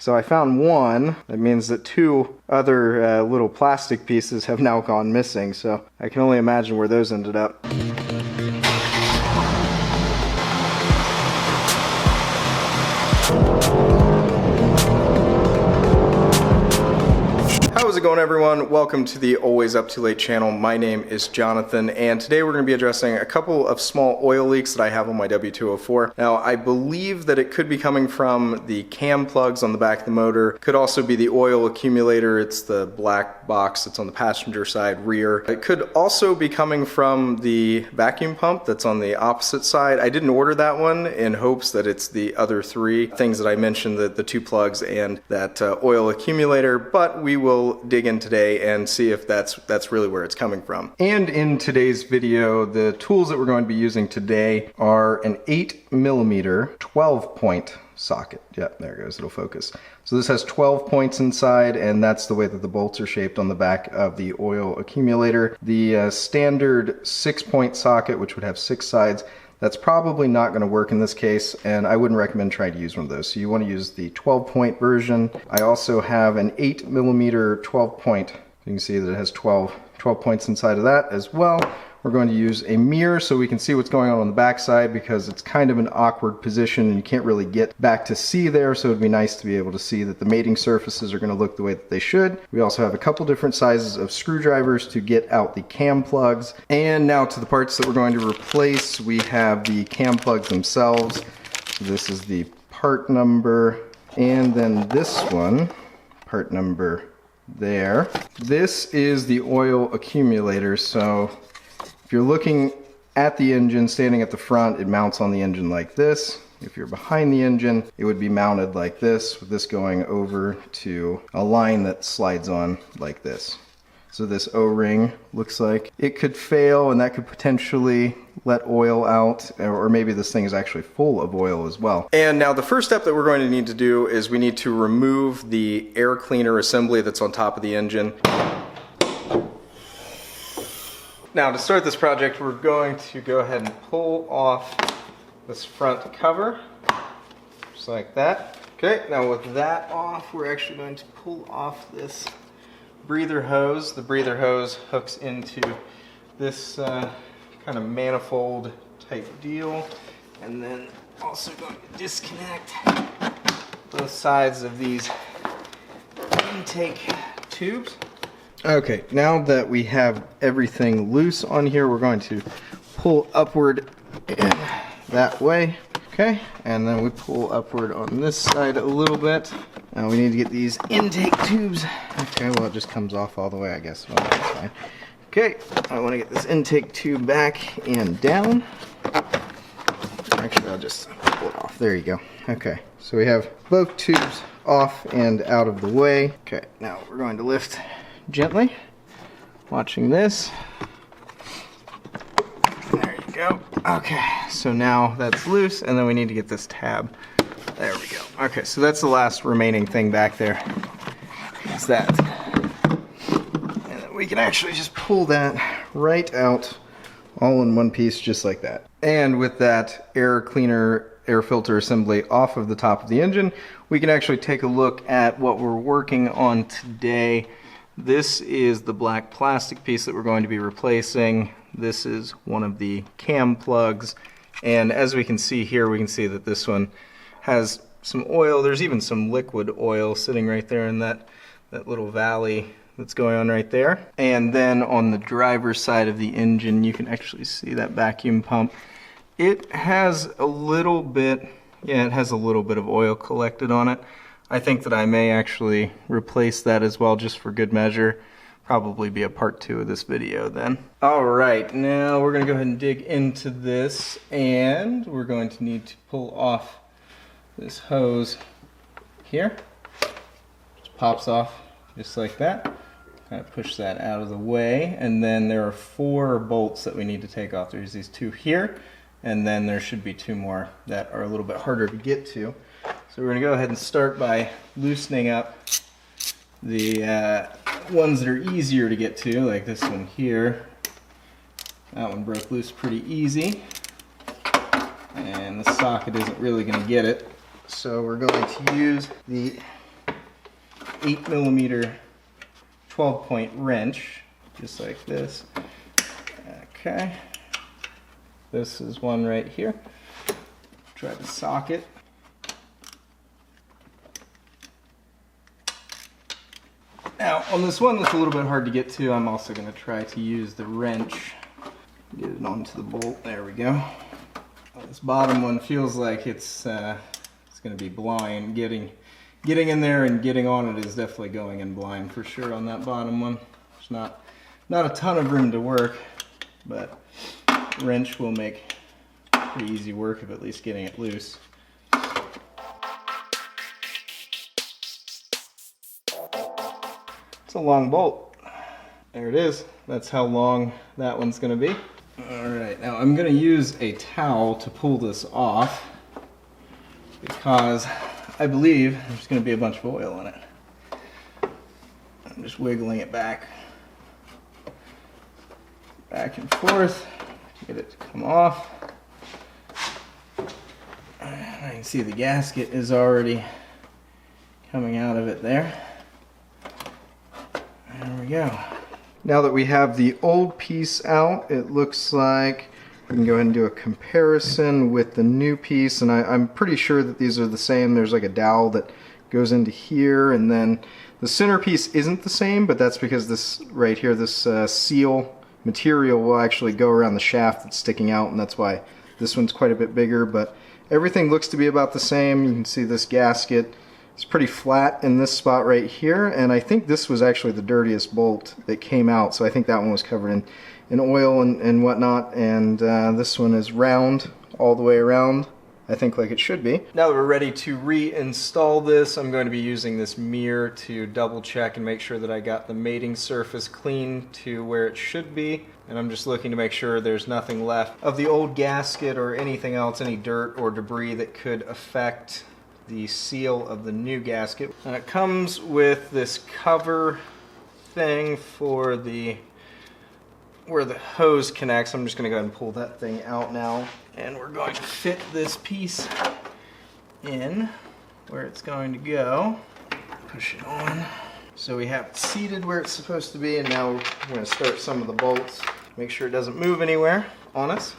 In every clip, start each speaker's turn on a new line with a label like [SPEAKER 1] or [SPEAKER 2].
[SPEAKER 1] So I found one. That means that two other little plastic pieces have now gone missing, so I can only imagine where those ended up. How's it going, everyone? Welcome to the Always Up Too Late channel. My name is Jonathan, and today we're going to be addressing a couple of small oil leaks that I have on my W204. Now, I believe that it could be coming from the cam plugs on the back of the motor. Could also be the oil accumulator. It's the black box that's on the passenger side rear. It could also be coming from the vacuum pump that's on the opposite side. I didn't order that one in hopes that it's the other three things that I mentioned, the two plugs and that oil accumulator, but we will dig in today and see if that's really where it's coming from. And in today's video, the tools that we're going to be using today are an 8mm 12-point socket. Yep, there it goes, it'll focus. So this has 12 points inside, and that's the way that the bolts are shaped on the back of the oil accumulator. The standard 6-point socket, which would have 6 sides, that's probably not going to work in this case, and I wouldn't recommend trying to use one of those. So you want to use the 12-point version. I also have an 8mm 12-point. You can see that it has 12 points inside of that as well. We're going to use a mirror so we can see what's going on the back side, because it's kind of an awkward position and you can't really get back to see there, so it'd be nice to be able to see that the mating surfaces are going to look the way that they should. We also have a couple different sizes of screwdrivers to get out the cam plugs. And now to the parts that we're going to replace. We have the cam plugs themselves. This is the part number, and then this one, part number there. This is the oil accumulator. So if you're looking at the engine, standing at the front, it mounts on the engine like this. If you're behind the engine, it would be mounted like this, with this going over to a line that slides on like this. So this O-ring looks like it could fail, and that could potentially let oil out, or maybe this thing is actually full of oil as well. And now the first step that we're going to need to do is we need to remove the air cleaner assembly that's on top of the engine. Now, to start this project, we're going to go ahead and pull off this front cover, just like that. Okay, now with that off, we're actually going to pull off this breather hose. The breather hose hooks into this kind of manifold type deal, and then also going to disconnect both sides of these intake tubes. Okay, now that we have everything loose on here, we're going to pull upward that way. Okay, and then we pull upward on this side a little bit. Now we need to get these intake tubes. Okay, well, it just comes off all the way, I guess. Well, that's fine. Okay, I want to get this intake tube back and down. Actually, I'll just pull it off. There you go. Okay, so we have both tubes off and out of the way. Okay, now we're going to lift gently, watching this. There you go. Okay, so now that's loose, and then we need to get this tab. There we go. Okay, so that's the last remaining thing back there. Is that. And then we can actually just pull that right out, all in one piece, just like that. And with that air cleaner, air filter assembly off of the top of the engine, we can actually take a look at what we're working on today. This is the black plastic piece that we're going to be replacing. This is one of the cam plugs, and as we can see here, we can see that this one has some oil. There's even some liquid oil sitting right there in that little valley that's going on right there. And then on the driver's side of the engine, you can actually see that vacuum pump. It has a little bit, it has a little bit of oil collected on it. I think that I may actually replace that as well, just for good measure. Probably be a part 2 of this video then. Alright, now we're going to go ahead and dig into this, and we're going to need to pull off this hose here. Just pops off just like that. Kind of push that out of the way, and then there are 4 bolts that we need to take off. There's these 2 here, and then there should be 2 more that are a little bit harder to get to. So we're going to go ahead and start by loosening up the ones that are easier to get to, like this one here. That one broke loose pretty easy, and the socket isn't really going to get it. So we're going to use the 8mm 12-point wrench, just like this. Okay. This is one right here. Try the socket. Now, on this one that's a little bit hard to get to, I'm also going to try to use the wrench. Get it onto the bolt. There we go. This bottom one feels like it's going to be blind. Getting in there and getting on it is definitely going in blind for sure on that bottom one. There's not a ton of room to work, but wrench will make pretty easy work of at least getting it loose. It's a long bolt. There it is. That's how long that one's going to be. Alright, now I'm going to use a towel to pull this off because I believe there's going to be a bunch of oil in it. I'm just wiggling it back and forth to get it to come off. I can see the gasket is already coming out of it there. There we go. Now that we have the old piece out, it looks like we can go ahead and do a comparison with the new piece, and I'm pretty sure that these are the same. There's like a dowel that goes into here, and then the center piece isn't the same, but that's because this right here, this seal material will actually go around the shaft that's sticking out, and that's why this one's quite a bit bigger, but everything looks to be about the same. You can see this gasket. It's pretty flat in this spot right here, and I think this was actually the dirtiest bolt that came out, so I think that one was covered in oil and whatnot, and this one is round all the way around, I think, like it should be. Now that we're ready to reinstall this, I'm going to be using this mirror to double check and make sure that I got the mating surface clean to where it should be, and I'm just looking to make sure there's nothing left of the old gasket or anything else, any dirt or debris that could affect the seal of the new gasket. And it comes with this cover thing for where the hose connects. I'm just going to go ahead and pull that thing out now, and we're going to fit this piece in where it's going to go. Push it on. So we have it seated where it's supposed to be, and now we're going to start some of the bolts. Make sure it doesn't move anywhere on us.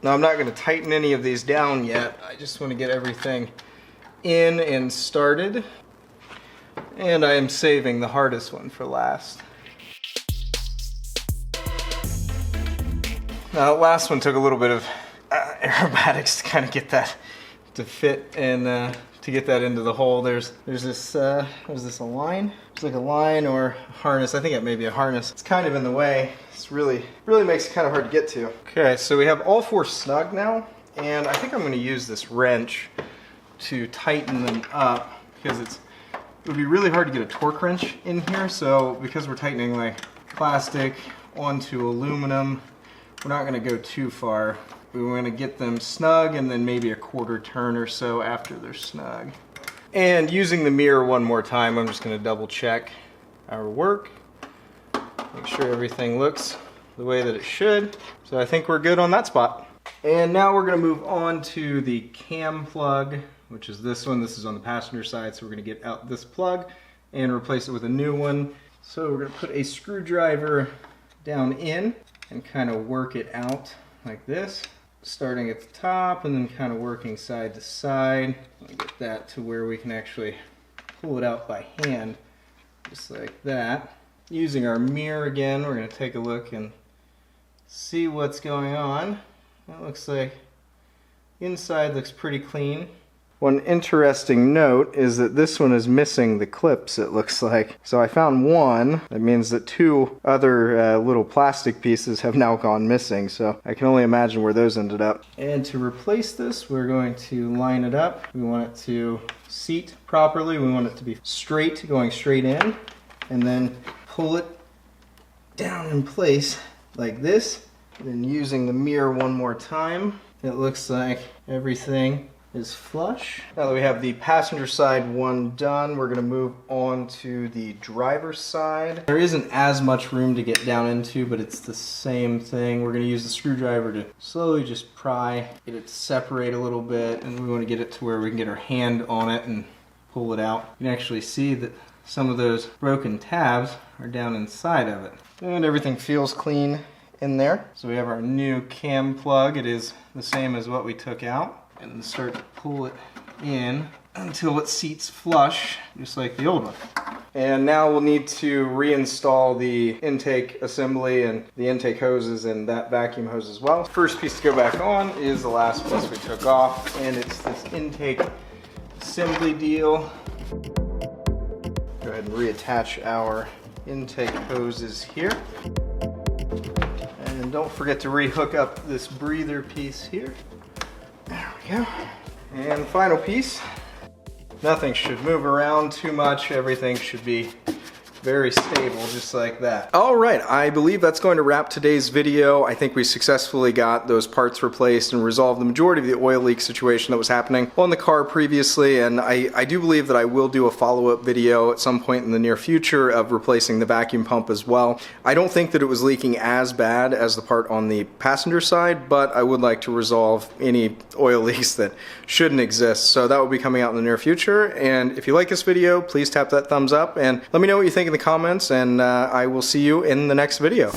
[SPEAKER 1] Now I'm not going to tighten any of these down yet. I just want to get everything in and started. And I am saving the hardest one for last. Now the last one took a little bit of aerobatics to kind of get that to fit and to get that into the hole. There's this, was this a line? It's like a line or a harness. I think it may be a harness. It's kind of in the way. It's really makes it kind of hard to get to. Okay, so we have all four snug now, and I think I'm going to use this wrench to tighten them up because it would be really hard to get a torque wrench in here. So because we're tightening like plastic onto aluminum, we're not going to go too far. We want to get them snug and then maybe a quarter turn or so after they're snug. And using the mirror one more time, I'm just going to double check our work. Make sure everything looks the way that it should. So I think we're good on that spot. And now we're going to move on to the cam plug, which is this one. This is on the passenger side, so we're going to get out this plug and replace it with a new one. So we're going to put a screwdriver down in and kind of work it out like this, starting at the top and then kind of working side to side. Get that to where we can actually pull it out by hand, just like that. Using our mirror again, we're going to take a look and see what's going on. It looks like inside looks pretty clean. One interesting note is that this one is missing the clips, it looks like. So I found one. That means that two other little plastic pieces have now gone missing, so I can only imagine where those ended up. And to replace this, we're going to line it up. We want it to seat properly. We want it to be straight, going straight in, and then pull it down in place like this. And then using the mirror one more time, it looks like everything is flush. Now that we have the passenger side one done, we're going to move on to the driver's side. There isn't as much room to get down into, but it's the same thing. We're going to use the screwdriver to slowly just pry, get it to separate a little bit, and we want to get it to where we can get our hand on it and pull it out, you can actually see that some of those broken tabs are down inside of it. And everything feels clean in there. So we have our new cam plug. It is the same as what we took out. And start to pull it in until it seats flush, just like the old one. And now we'll need to reinstall the intake assembly and the intake hoses and that vacuum hose as well. First piece to go back on is the last piece we took off, and it's this intake assembly deal. Go ahead and reattach our intake hoses here. And don't forget to re-hook up this breather piece here. There we go. And the final piece. Nothing should move around too much. Everything should be very stable, just like that. All right, I believe that's going to wrap today's video. I think we successfully got those parts replaced and resolved the majority of the oil leak situation that was happening on the car previously, and I do believe that I will do a follow-up video at some point in the near future of replacing the vacuum pump as well. I don't think that it was leaking as bad as the part on the passenger side, but I would like to resolve any oil leaks that shouldn't exist, so that will be coming out in the near future. And if you like this video, please tap that thumbs up and let me know what you think in the comments, and I will see you in the next video.